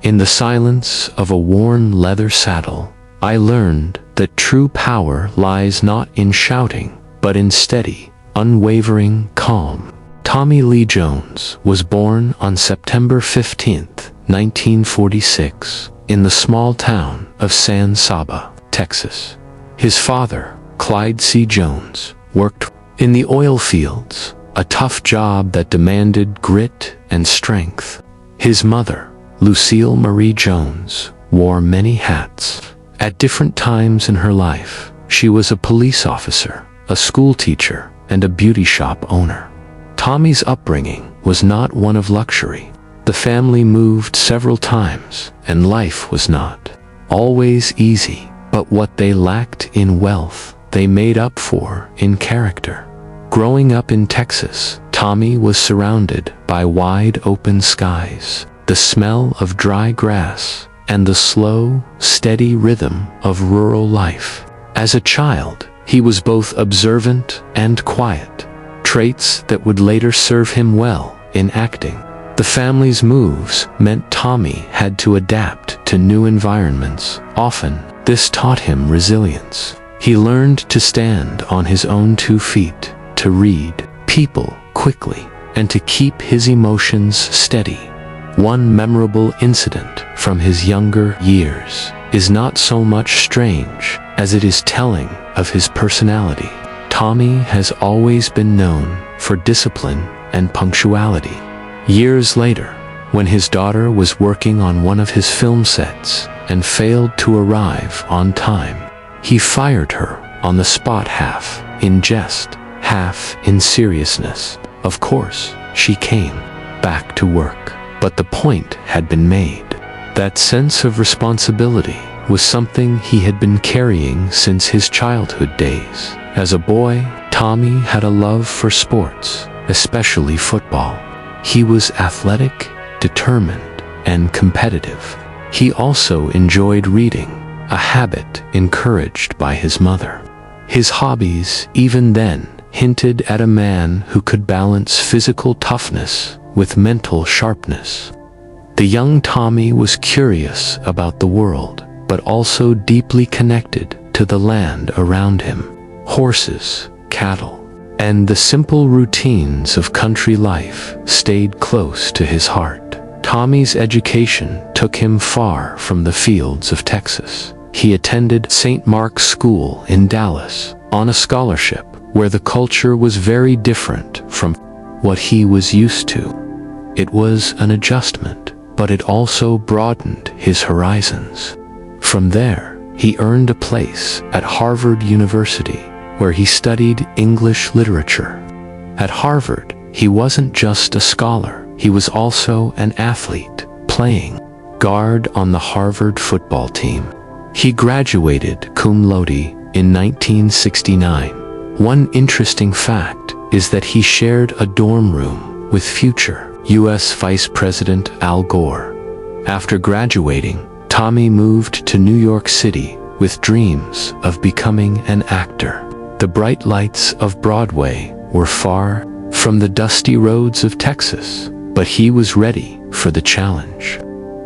In the silence of a worn leather saddle, I learned that true power lies not in shouting, but in steady, unwavering calm. Tommy Lee Jones was born on September 15, 1946, in the small town of San Saba, Texas. His father, Clyde C. Jones, worked in the oil fields, a tough job that demanded grit and strength. His mother, Lucille Marie Jones, wore many hats. At different times in her life, she was a police officer, a school teacher, and a beauty shop owner. Tommy's upbringing was not one of luxury. The family moved several times, and life was not always easy, but what they lacked in wealth, they made up for in character. Growing up in Texas, Tommy was surrounded by wide open skies, the smell of dry grass, and the slow, steady rhythm of rural life. As a child, he was both observant and quiet, traits that would later serve him well in acting. The family's moves meant Tommy had to adapt to new environments. Often, this taught him resilience. He learned to stand on his own 2 feet, to read people quickly, and to keep his emotions steady. One memorable incident from his younger years is not so much strange as it is telling of his personality. Tommy has always been known for discipline and punctuality. Years later, when his daughter was working on one of his film sets and failed to arrive on time, he fired her on the spot, half in jest, half in seriousness. Of course, she came back to work, but the point had been made. That sense of responsibility was something he had been carrying since his childhood days. As a boy, Tommy had a love for sports, especially football. He was athletic, determined, and competitive. He also enjoyed reading, a habit encouraged by his mother. His hobbies, even then, hinted at a man who could balance physical toughness with mental sharpness. The young Tommy was curious about the world, but also deeply connected to the land around him. Horses, cattle, and the simple routines of country life stayed close to his heart. Tommy's education took him far from the fields of Texas. He attended St. Mark's School in Dallas on a scholarship where the culture was very different from what he was used to. It was an adjustment, but it also broadened his horizons. From there, he earned a place at Harvard University, where he studied English literature. At Harvard, he wasn't just a scholar, he was also an athlete, playing guard on the Harvard football team. He graduated cum laude in 1969. One interesting fact is that he shared a dorm room with future U.S. Vice President Al Gore. After graduating, Tommy moved to New York City with dreams of becoming an actor. The bright lights of Broadway were far from the dusty roads of Texas, but he was ready for the challenge.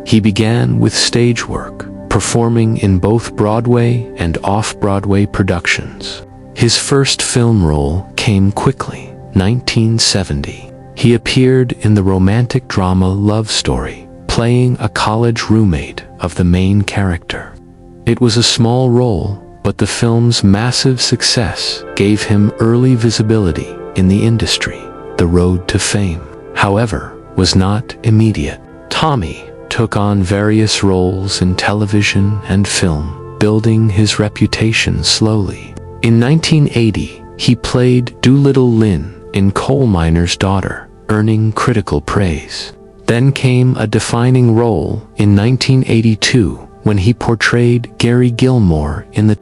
He began with stage work, performing in both Broadway and off-Broadway productions. His first film role came quickly, 1970. He appeared in the romantic drama Love Story, playing a college roommate of the main character. It was a small role, but the film's massive success gave him early visibility in the industry. The road to fame, however, was not immediate. Tommy took on various roles in television and film, building his reputation slowly. In 1980, he played Doolittle Lynn in Coal Miner's Daughter, earning critical praise. Then came a defining role in 1982 when he portrayed Gary Gilmore in The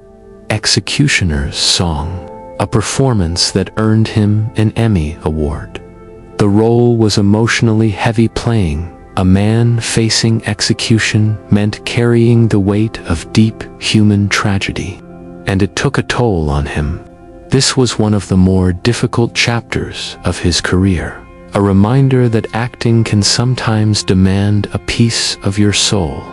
Executioner's Song, a performance that earned him an Emmy Award. The role was emotionally heavy. Playing a man facing execution meant carrying the weight of deep human tragedy, and it took a toll on him. This was one of the more difficult chapters of his career. a reminder that acting can sometimes demand a piece of your soul.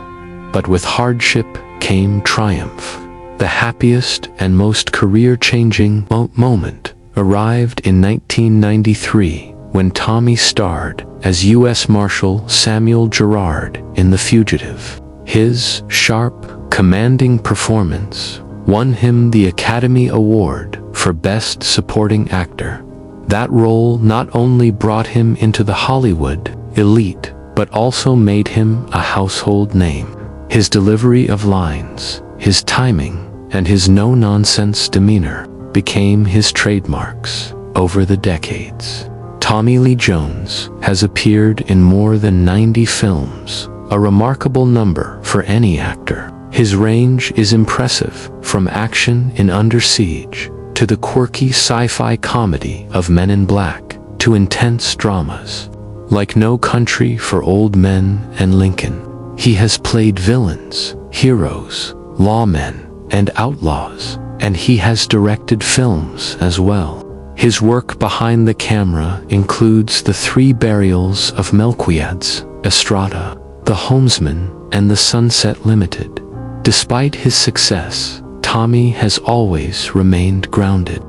But with hardship came triumph. The happiest and most career-changing moment arrived in 1993 when Tommy starred as U.S. Marshal Samuel Gerard in The Fugitive. His sharp, commanding performance won him the Academy Award for Best Supporting Actor. That role not only brought him into the Hollywood elite, but also made him a household name. His delivery of lines, his timing, and his no-nonsense demeanor became his trademarks over the decades. Tommy Lee Jones has appeared in more than 90 films, a remarkable number for any actor. His range is impressive, from action in Under Siege to the quirky sci-fi comedy of Men in Black to intense dramas like No Country for Old Men and Lincoln. He has played villains, heroes, lawmen, and outlaws, and he has directed films as well. His work behind the camera includes The Three Burials of Melquiades, Estrada, The Homesman, and The Sunset Limited. Despite his success, Tommy has always remained grounded.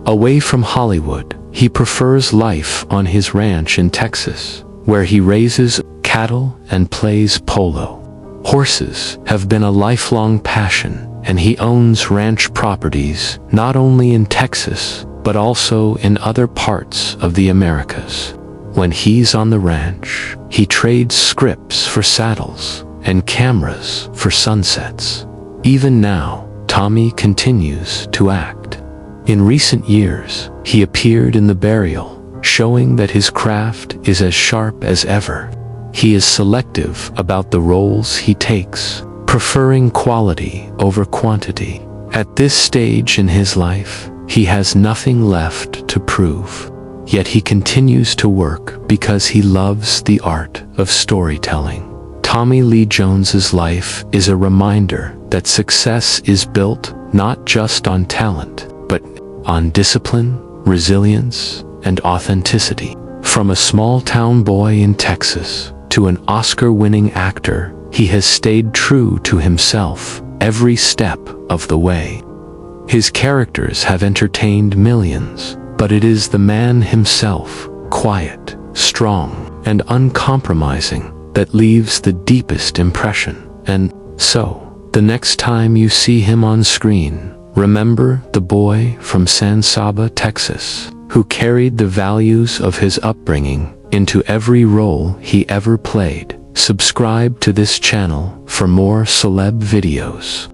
Away from Hollywood, he prefers life on his ranch in Texas, where he raises cattle and plays polo. Horses have been a lifelong passion, and he owns ranch properties not only in Texas, but also in other parts of the Americas. When he's on the ranch, he trades scripts for saddles and cameras for sunsets. Even now, Tommy continues to act. In recent years, he appeared in The Burial, showing that his craft is as sharp as ever. He is selective about the roles he takes, preferring quality over quantity. At this stage in his life, he has nothing left to prove. Yet he continues to work because he loves the art of storytelling. Tommy Lee Jones's life is a reminder that success is built not just on talent, but on discipline, resilience, and authenticity. From a small-town boy in Texas to an Oscar-winning actor, he has stayed true to himself every step of the way. His characters have entertained millions, but it is the man himself, quiet, strong, and uncompromising, that leaves the deepest impression. And so, the next time you see him on screen, remember the boy from San Saba, Texas, who carried the values of his upbringing into every role he ever played. Subscribe to this channel for more celeb videos.